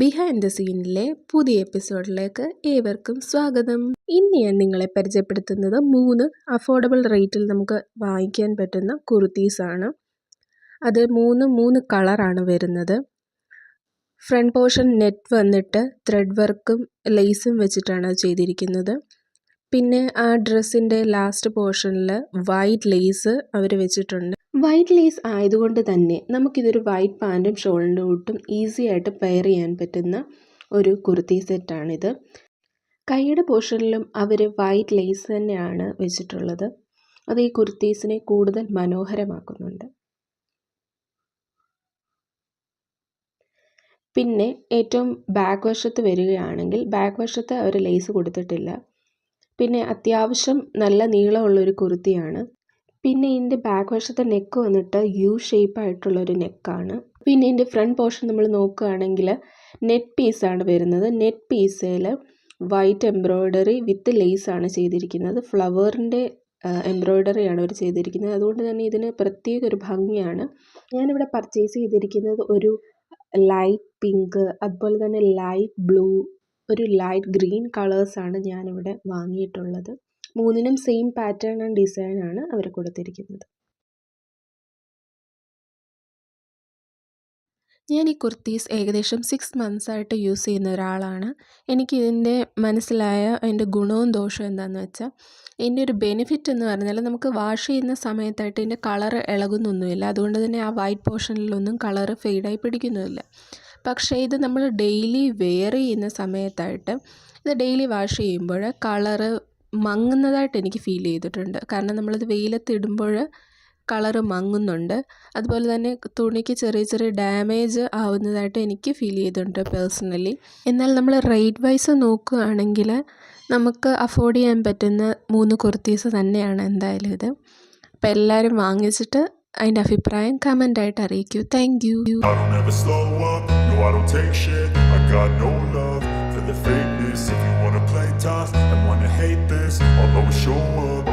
Behind the സീനിലെ പുതിയ എപ്പിസോഡിലേക്ക് ഏവർക്കും സ്വാഗതം. ഇന്ന് ഞാൻ നിങ്ങളെ പരിചയപ്പെടുത്തുന്നത് 3 അഫോർഡബിൾ റേറ്റിൽ നമുക്ക് വാങ്ങിക്കാൻ പറ്റുന്ന കുർത്തീസാണ്. അത് മൂന്ന് കളറാണ് വരുന്നത്. ഫ്രണ്ട് പോർഷൻ നെറ്റ് വന്നിട്ട് ത്രെഡ് വർക്കും ലേസും വെച്ചിട്ടാണ് ചെയ്തിരിക്കുന്നത്. പിന്നെ ആ ഡ്രസ്സിൻ്റെ ലാസ്റ്റ് പോർഷനിൽ വൈറ്റ് ലേസ് അവർ വെച്ചിട്ടുണ്ട്. വൈറ്റ് ലേസ് ആയതുകൊണ്ട് തന്നെ നമുക്കിതൊരു വൈറ്റ് പാൻറ്റും ഷോളിൻ്റെ കൂട്ടും ഈസി ആയിട്ട് പെയർ ചെയ്യാൻ പറ്റുന്ന ഒരു കുർത്തി സെറ്റാണിത്. കൈയുടെ പോർഷനിലും അവർ വൈറ്റ് ലേസ് തന്നെയാണ് വെച്ചിട്ടുള്ളത്. അത് ഈ കുർത്തീസിനെ കൂടുതൽ മനോഹരമാക്കുന്നുണ്ട്. പിന്നെ ഏറ്റവും ബാക്ക് വശത്ത് വരികയാണെങ്കിൽ ബാക്ക് വശത്ത് അവർ ലേസ് കൊടുത്തിട്ടില്ല. പിന്നെ അത്യാവശ്യം നല്ല നീളമുള്ളൊരു കുർത്തിയാണ്. പിന്നെ ഇതിൻ്റെ ബാക്ക് വശത്തെ നെക്ക് വന്നിട്ട് യു ഷേപ്പായിട്ടുള്ളൊരു നെക്കാണ്. പിന്നെ ഇതിൻ്റെ ഫ്രണ്ട് പോർഷൻ നമ്മൾ നോക്കുകയാണെങ്കിൽ നെറ്റ് പീസാണ് വരുന്നത്. നെറ്റ് പീസിൽ വൈറ്റ് എംബ്രോയ്ഡറി വിത്ത് ലേസാണ് ചെയ്തിരിക്കുന്നത്. ഫ്ലവറിൻ്റെ എംബ്രോയ്ഡറിയാണ് അവർ ചെയ്തിരിക്കുന്നത്. അതുകൊണ്ട് തന്നെ ഇതിന് പ്രത്യേക ഒരു ഭംഗിയാണ്. ഞാനിവിടെ പർച്ചേസ് ചെയ്തിരിക്കുന്നത് ഒരു ലൈറ്റ് പിങ്ക്, അതുപോലെ തന്നെ ലൈറ്റ് ബ്ലൂ, ഒരു ലൈറ്റ് ഗ്രീൻ കളേഴ്സാണ് ഞാനിവിടെ വാങ്ങിയിട്ടുള്ളത്. മൂന്നിനും സെയിം പാറ്റേൺ ആൻഡ് ഡിസൈനാണ് അവർ കൊടുത്തിരിക്കുന്നത്. ഞാൻ ഈ കുർത്തീസ് ഏകദേശം 6 മന്ത്സായിട്ട് യൂസ് ചെയ്യുന്ന ഒരാളാണ്. എനിക്കിതിൻ്റെ മനസ്സിലായ അതിൻ്റെ ഗുണവും ദോഷവും എന്താണെന്ന് വെച്ചാൽ, ഇതിൻ്റെ ഒരു ബെനിഫിറ്റ് എന്ന് പറഞ്ഞാൽ നമുക്ക് വാഷ് ചെയ്യുന്ന സമയത്തായിട്ട് ഇതിൻ്റെ കളറ് ഇളകുന്നൊന്നുമില്ല. അതുകൊണ്ട് തന്നെ ആ വൈറ്റ് പോർഷനിലൊന്നും കളറ് ഫെയ്ഡായി പിടിക്കുന്നുമില്ല. പക്ഷേ ഇത് നമ്മൾ ഡെയിലി വെയർ ചെയ്യുന്ന സമയത്തായിട്ട് ഇത് ഡെയിലി വാഷ് ചെയ്യുമ്പോൾ കളറ് മങ്ങുന്നതായിട്ട് എനിക്ക് ഫീൽ ചെയ്തിട്ടുണ്ട്. കാരണം നമ്മളിത് വെയിലത്തിടുമ്പോൾ കളറ് മങ്ങുന്നുണ്ട്. അതുപോലെ തന്നെ തുണിക്ക് ചെറിയ ചെറിയ ഡാമേജ് ആവുന്നതായിട്ട് എനിക്ക് ഫീൽ ചെയ്തിട്ടുണ്ട് പേഴ്സണലി. എന്നാൽ നമ്മൾ റേറ്റ് വൈസ് നോക്കുകയാണെങ്കിൽ നമുക്ക് അഫോർഡ് ചെയ്യാൻ പറ്റുന്ന 3 കുർത്തീസ് തന്നെയാണ് എന്തായാലും ഇത്. അപ്പോൾ എല്ലാവരും വാങ്ങിച്ചിട്ട് അതിൻ്റെ അഭിപ്രായം കമൻ്റായിട്ട് അറിയിക്കൂ. Thank you. I don't take shit, I got no love for the fakeness. If you wanna play tough and wanna hate this, I'll always show up.